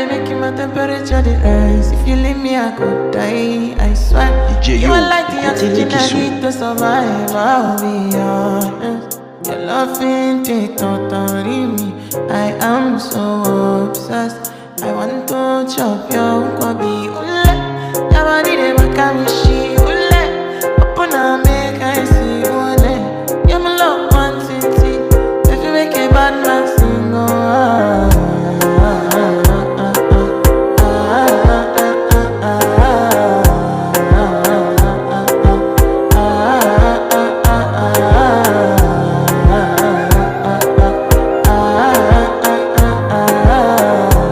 they making my temperature the rise. If you leave me, I could die. I swear. DJ You Yo, are like the écoutez-les oxygen qui I sont. need to survive. I'll be honest. Your love ain't it totally me. I am so obsessed. I want to chop your kwabi. Your body they make me she.